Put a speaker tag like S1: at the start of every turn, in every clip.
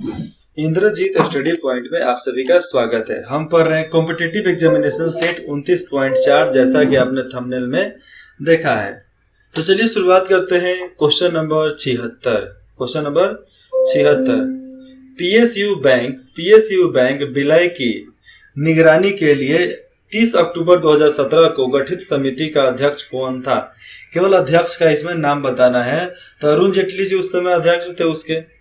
S1: Indrajit study point में आप सभी का स्वागत है। हम पढ़ रहे हैं कॉम्पिटिटिव एग्जामिनेशन सेट 29.4, जैसा कि आपने थंबनेल में देखा है। तो चलिए शुरुआत करते हैं question number 76। Question number 76, PSU bank विलय की निगरानी के लिए 30 अक्टूबर 2017 को गठित समिति का अध्यक्ष कौन था? केवल अध्यक्ष का इसमें नाम बताना है। तो अरुण जेटली जी उस समय अध्यक्ष थे उसके।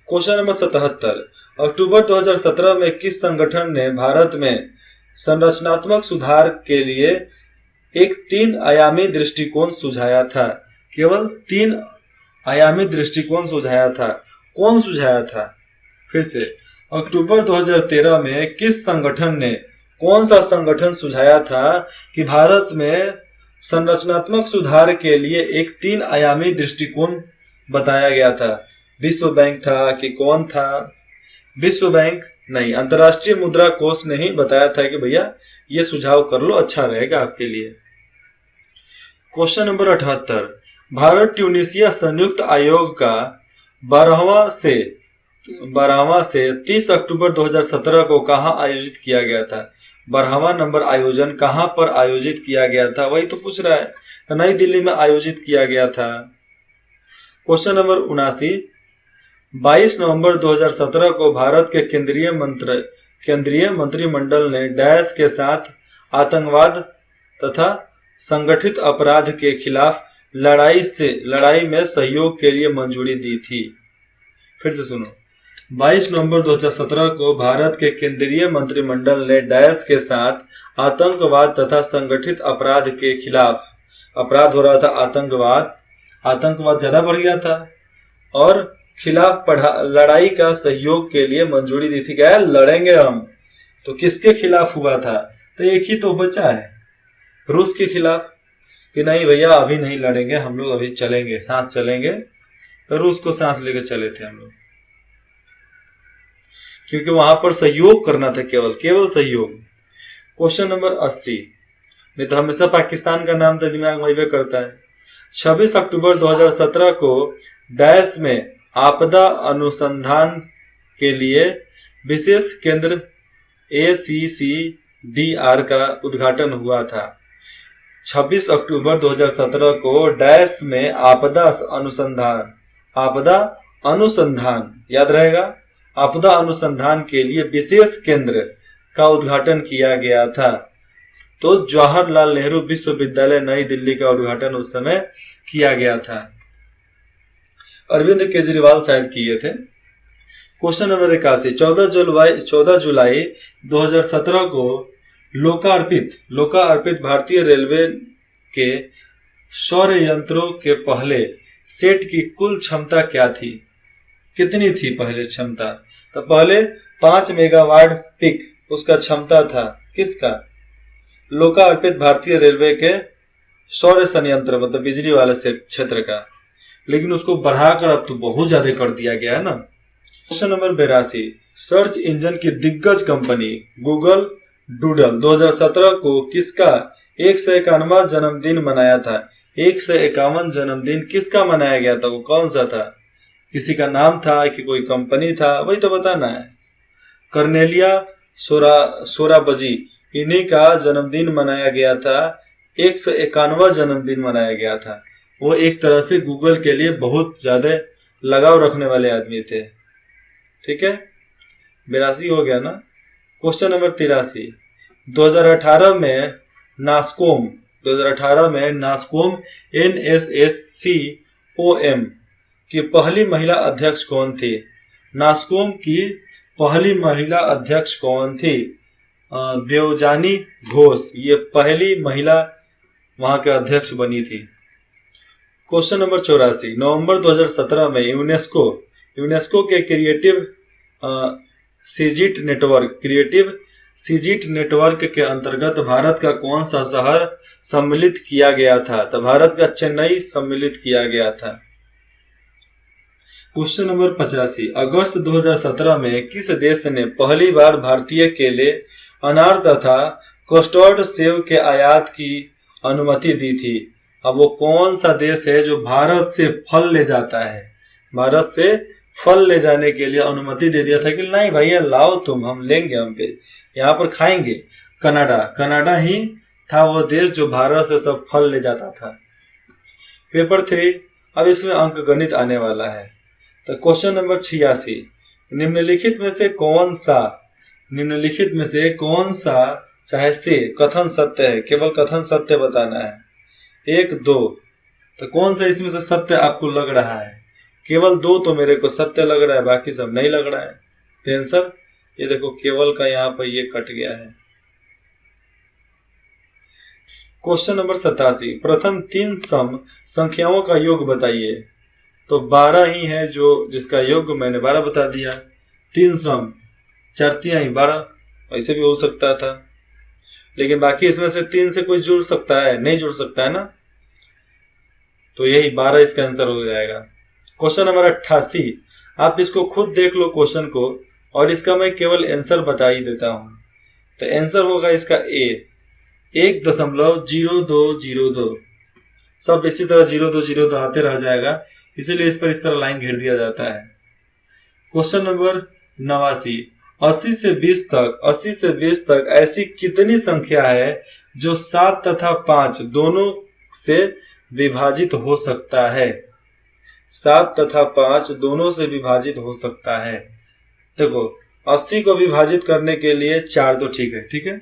S1: क्वेश्चन नंबर 77, अक्टूबर 2017 में किस संगठन ने भारत में संरचनात्मक सुधार के लिए एक 3 आयामी दृष्टिकोण सुझाया था? केवल 3 आयामी दृष्टिकोण सुझाया था। कौन सुझाया था? फिर से, अक्टूबर 2013 में किस संगठन ने, कौन सा संगठन सुझाया था कि भारत में संरचनात्मक सुधार के लिए एक 3 आयामी दृष्टिकोण बताया गया था? विश्व बैंक था कि कौन था? विश्व बैंक नहीं, अंतर्राष्ट्रीय मुद्रा कोष ने ही बताया था कि भैया ये सुझाव कर लो, अच्छा रहेगा आपके लिए। क्वेश्चन नंबर 78, भारत ट्यूनीशिया संयुक्त आयोग का 12वां से 30 अक्टूबर 2017 को कहां आयोजित किया गया था? 12वां नंबर आयोजन कहां पर आयोजित किया गया था? वही तो पूछ रहा है। नई दिल्ली में आयोजित किया गया था। क्वेश्चन नंबर 79, 22 नवंबर 2017 को भारत के केंद्रीय मंत्रिमंडल ने डैश के साथ आतंकवाद तथा संगठित अपराध के खिलाफ लड़ाई में सहयोग के लिए मंजूरी दी थी। फिर से सुनो, 22 नवंबर 2017 को भारत के केंद्रीय मंत्रिमंडल ने डैश के साथ आतंकवाद तथा संगठित अपराध के खिलाफ, अपराध हो रहा था आतंकवाद ज्यादा बढ़ गया था, और खिलाफ लड़ाई का सहयोग के लिए मंजूरी दी थी। क्या लड़ेंगे हम? तो किसके खिलाफ हुआ था? तो एक ही तो बचा है, रूस के खिलाफ, कि नहीं भैया अभी नहीं लड़ेंगे हम लोग, अभी चलेंगे, साथ चलेंगे। तो रूस को साथ लेकर चले थे हम लोग, क्योंकि वहां पर सहयोग करना था, केवल सहयोग। क्वेश्चन नंबर 80, नहीं तो हमेशा पाकिस्तान का नाम तो दिमाग में करता है। 26 अक्टूबर 2017 को डैश में आपदा अनुसंधान के लिए विशेष केंद्र ACCDR का उद्घाटन हुआ था। 26 अक्टूबर 2017 को डैश में आपदा अनुसंधान याद रहेगा, आपदा अनुसंधान के लिए विशेष केंद्र का उद्घाटन किया गया था। तो जवाहरलाल नेहरू विश्वविद्यालय नई दिल्ली का उद्घाटन उस समय किया गया था। अरविंद केजरीवाल शायद किए थे। क्वेश्चन नंबर 81, 14 जुलाई 2017 को लोकार्पित भारतीय रेलवे के सौर यंत्रों के पहले सेट की कुल क्षमता क्या थी? कितनी थी पहले क्षमता? तो पहले 5 मेगावाट पीक उसका क्षमता था। किसका? लोकार्पित भारतीय रेलवे के सौर संयंत्र, मतलब बिजली वाले क्षेत्र का। लेकिन उसको बढ़ाकर अब तो बहुत ज्यादा कर दिया गया है ना। क्वेश्चन नंबर 82, सर्च इंजन की दिग्गज कंपनी गूगल डूडल 2017 को किसका 151वां जन्मदिन मनाया था? 151 जन्मदिन किसका मनाया गया था? वो कौन सा था? किसी का नाम था कि कोई कंपनी था? वही तो बताना है। कर्नेलिया सोराबजी, इन्हीं का जन्मदिन मनाया गया था। 151वां जन्मदिन मनाया गया था। वो एक तरह से गूगल के लिए बहुत ज्यादा लगाव रखने वाले आदमी थे। ठीक है, 82 हो गया ना। क्वेश्चन नंबर 83, 2018 में नास्कोम NSSCOM की पहली महिला अध्यक्ष कौन थी? नास्कोम की पहली महिला अध्यक्ष कौन थी? देवजानी घोष, ये पहली महिला वहां के अध्यक्ष बनी थी। क्वेश्चन नंबर 84, नवंबर 2017 में यूनेस्को के क्रिएटिव सीजिट नेटवर्क के अंतर्गत भारत का कौन सा शहर सम्मिलित किया गया था? तो भारत का चेन्नई सम्मिलित किया गया था। क्वेश्चन नंबर 85, अगस्त 2017 में किस देश ने पहली बार भारतीय केले, अनार तथा कस्टर्ड सेब के आयात की अनुमति दी थी? अब वो कौन सा देश है जो भारत से फल ले जाता है, भारत से फल ले जाने के लिए अनुमति दे दिया था कि नहीं भैया लाओ तुम, हम लेंगे, हम पे यहाँ पर खाएंगे। कनाडा ही था वो देश जो भारत से सब फल ले जाता था। पेपर 3, अब इसमें अंक गणित आने वाला है। तो क्वेश्चन नंबर 86, निम्नलिखित में से कौन सा चाहे से कथन सत्य है, केवल कथन सत्य बताना है। 1, 2, तो कौन सा इसमें से सत्य आपको लग रहा है? केवल 2 तो मेरे को सत्य लग रहा है, बाकी सब नहीं लग रहा है। तो आंसर ये देखो, केवल का यहाँ पर ये कट गया है। क्वेश्चन नंबर 87, प्रथम 3 सम संख्याओं का योग बताइए। तो 12 ही है जो जिसका योग मैंने 12 बता दिया। 3 सम 4 तिहाई 12, ऐसे भी हो सकता था, लेकिन बाकी इसमें से 3 से कोई जुड़ सकता है? नहीं जुड़ सकता है ना, तो यही 12 इसका आंसर हो जाएगा। क्वेश्चन नंबर 88, आप इसको खुद देख लो क्वेश्चन को, और इसका मैं केवल आंसर बता ही देता हूं। तो आंसर होगा इसका ए, 1.0202। सब इसी तरह 0202 आते रह जाएगा, इसीलिए इस पर इस तरह लाइन घेर दिया जाता है। क्वेश्चन नंबर 89, 80 से 20 तक ऐसी कितनी संख्या है जो 7 तथा 5 दोनों से विभाजित हो सकता है? 7 तथा 5 दोनों से विभाजित हो सकता है। देखो 80 को विभाजित करने के लिए 4 तो ठीक है,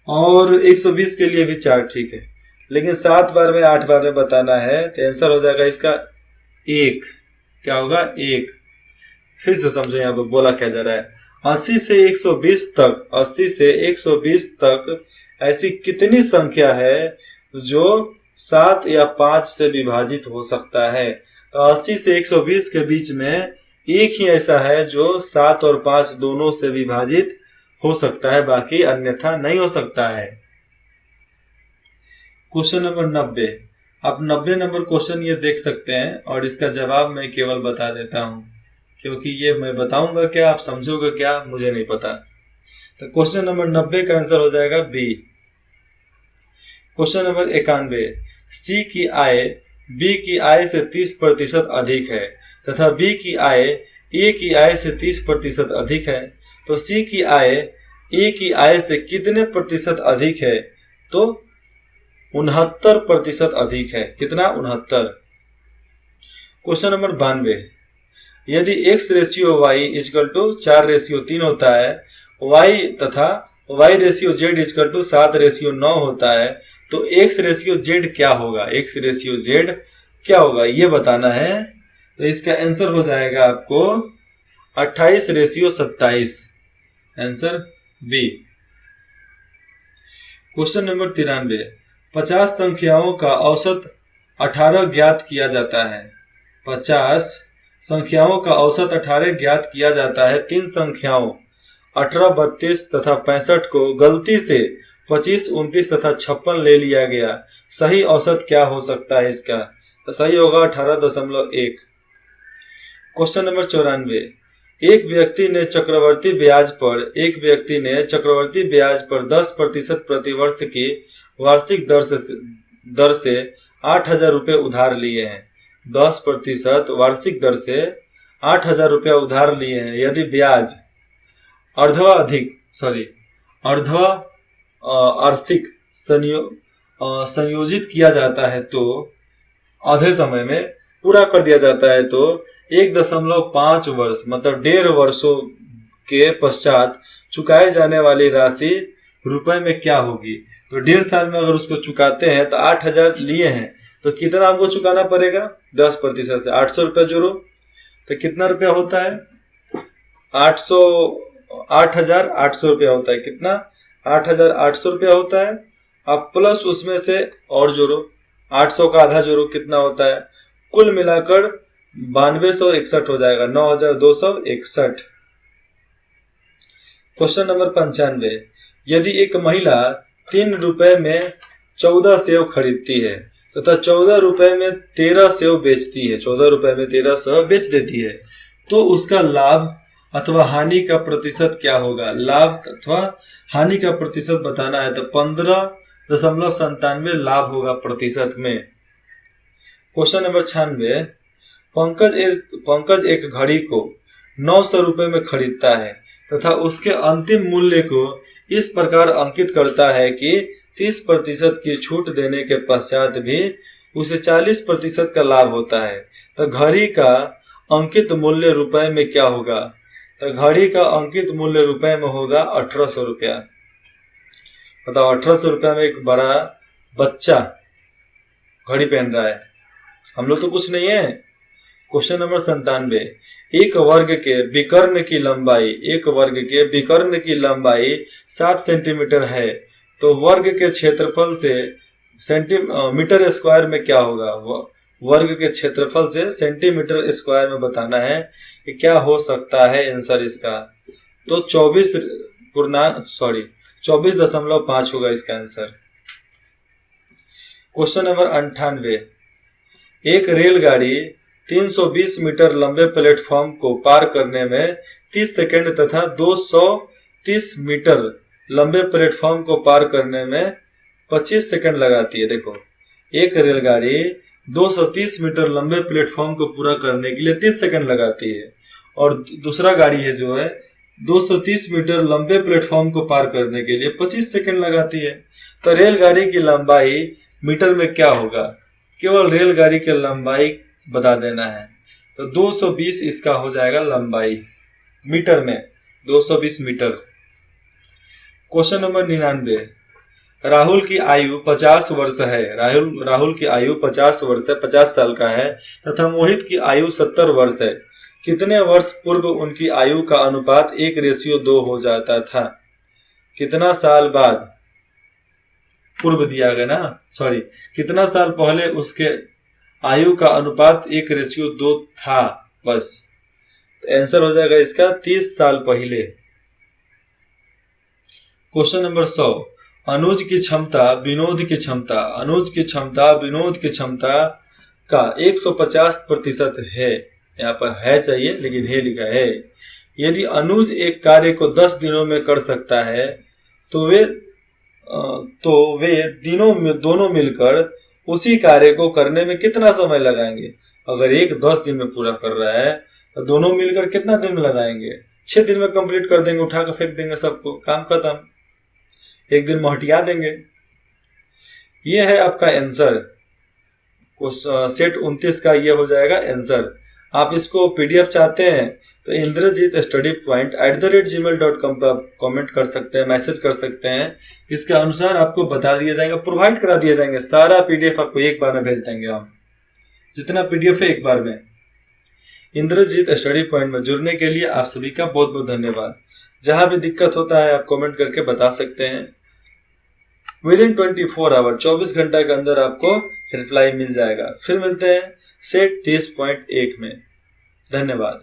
S1: और 120 के लिए भी 4 ठीक है, लेकिन 7 बार में 8 बार में बताना है, तो आंसर हो जाएगा इसका 1। क्या होगा? 1। फिर से समझो यहाँ पे बोला क्या जा रहा है। 80 से 120 तक ऐसी कितनी संख्या है जो 7 या 5 से विभाजित हो सकता है? तो 80 से 120 के बीच में एक ही ऐसा है जो 7 और 5 दोनों से विभाजित हो सकता है, बाकी अन्यथा नहीं हो सकता है। क्वेश्चन नंबर 90, आप 90 नंबर क्वेश्चन ये देख सकते हैं, और इसका जवाब मैं केवल बता देता हूं, क्योंकि ये मैं बताऊंगा क्या, आप समझोगे क्या, मुझे नहीं पता। तो क्वेश्चन नंबर 90 का आंसर हो जाएगा बी। क्वेश्चन नंबर 91, सी की आय बी की आय से 30% अधिक है तथा बी की आय ए की आय से 30% अधिक है, तो सी की आय ए की आय से कितने प्रतिशत अधिक है? तो 69% अधिक है। कितना? 69। क्वेश्चन नंबर 92, यदि x ratio y equal to 4:3 होता है, y तथा y ratio z equal to 7:9 होता है, तो x रेशियो z क्या होगा? x रेशियो z क्या होगा ये बताना है। तो इसका आंसर हो जाएगा आपको 28:27, आंसर बी। क्वेश्चन नंबर 93, 50 संख्याओं का औसत 18 ज्ञात किया जाता है। 50 संख्याओं का औसत 18 ज्ञात किया जाता है। 3 संख्याओं 18, 32 तथा 65 को गलती से 25, 29 तथा 56 ले लिया गया। सही औसत क्या हो सकता है इसका? तो सही होगा 18.1। क्वेश्चन नंबर 94, एक व्यक्ति ने चक्रवर्ती ब्याज पर 10% प्रतिवर्ष की वार्षिक दर से 8,000 रुपये उधार लिए हैं। 10% वार्षिक दर से 8,000 रुपया उधार लिए हैं। यदि ब्याज अर्धवार्षिक संयोजित किया जाता है तो आधे समय में पूरा कर दिया जाता है, तो 1.5 वर्ष मतलब 1.5 वर्षों के पश्चात चुकाए जाने वाली राशि रुपए में क्या होगी? तो 1.5 साल में अगर उसको चुकाते हैं तो 8,000 लिए हैं, तो कितना हमको चुकाना पड़ेगा? 10% से 800 रुपया जोड़ो, तो कितना रुपया होता है? 8,800 रुपया होता है। कितना? 8,800 रुपया होता है। अब प्लस उसमें से और जोड़ो, 800 का आधा जोड़ो, कितना होता है? कुल मिलाकर 9261 हो जाएगा, 9,261। क्वेश्चन नंबर 95, यदि एक महिला 3 रुपए में 14 सेव खरीदती है तथा 14 रुपए में 13 सेव बेचती है, 14 रुपए में 13 सेव बेच देती है, तो उसका लाभ अथवा हानि का प्रतिशत क्या होगा? लाभ अथवा हानि का प्रतिशत बताना है, तो 15.97 लाभ होगा प्रतिशत में। क्वेश्चन नंबर 96, पंकज एक घड़ी को 900 रुपए में खरीदता है तथा उसके अंतिम मूल्य को इस प्रकार अंकित करता है कि 30% की छूट देने के पश्चात भी उसे 40% का लाभ होता है। तो घड़ी का अंकित मूल्य रुपए में क्या होगा? तो घड़ी का अंकित मूल्य रुपए में होगा 1800 रुपया। बताओ, 1800 रुपया में एक बड़ा बच्चा घड़ी पहन रहा है, हम लोग तो कुछ नहीं है। क्वेश्चन नंबर 97, एक वर्ग के विकर्ण की लंबाई 7 सेंटीमीटर है, तो वर्ग के क्षेत्रफल से सेंटीमीटर स्क्वायर में क्या होगा? वर्ग के क्षेत्रफल से सेंटीमीटर स्क्वायर में बताना है कि क्या हो सकता है आंसर इसका। तो 24.5 होगा इसका आंसर। क्वेश्चन नंबर 98, एक रेलगाड़ी 320 मीटर लंबे प्लेटफॉर्म को पार करने में 30 सेकंड तथा 230 मीटर लंबे प्लेटफॉर्म को पार करने में 25 सेकंड लगाती है। देखो, एक रेलगाड़ी 230 मीटर लंबे प्लेटफॉर्म को पूरा करने के लिए 30 सेकंड लगाती है और दूसरा गाड़ी है जो है 230 मीटर लंबे प्लेटफॉर्म को पार करने के लिए 25 सेकंड लगाती है। तो रेलगाड़ी की लंबाई मीटर में क्या होगा? केवल रेलगाड़ी की लंबाई बता देना है। तो 220 इसका हो जाएगा लंबाई, मीटर में 220 मीटर। क्वेश्चन नंबर 99, राहुल की आयु 50 वर्ष है। राहुल की आयु 50 वर्ष है, 50 साल का है तथा मोहित की आयु 70 वर्ष है। कितने वर्ष पूर्व उनकी आयु का अनुपात 1:2 हो जाता था? कितना साल बाद पूर्व दिया गया ना, सॉरी, कितना साल पहले उसके आयु का अनुपात 1:2 था? बस आंसर हो जाएगा इसका 30 साल पहले। क्वेश्चन नंबर 100, अनुज की क्षमता विनोद की क्षमता का 150% है। यहाँ पर है चाहिए लेकिन है लिखा है। यदि अनुज एक कार्य को 10 दिनों में कर सकता है तो वे दोनों मिलकर उसी कार्य को करने में कितना समय लगाएंगे? अगर एक 10 दिन में पूरा कर रहा है तो दोनों मिलकर कितना दिन में लगाएंगे? 6 दिन में कंप्लीट कर देंगे, उठा कर फेंक देंगे सबको, काम खत्म, एक दिन महटिया देंगे। ये है आपका आंसर। सेट 29 का ये हो जाएगा आंसर। आप इसको पीडीएफ चाहते हैं तो indrajit@gmail.com पर आप कमेंट कर सकते हैं, मैसेज कर सकते हैं। इसके अनुसार आपको बता दिया जाएगा, प्रोवाइड करा दिया जाएंगे। सारा पीडीएफ आपको एक बार में भेज देंगे हम, जितना पीडीएफ है एक बार में। इंद्रजीत स्टडी पॉइंट में जुड़ने के लिए आप सभी का बहुत बहुत धन्यवाद। जहां भी दिक्कत होता है आप कमेंट करके बता सकते हैं। विदिन 24 आवर 24 घंटा के अंदर आपको रिप्लाई मिल जाएगा। फिर मिलते हैं सेट 30.1 में। धन्यवाद।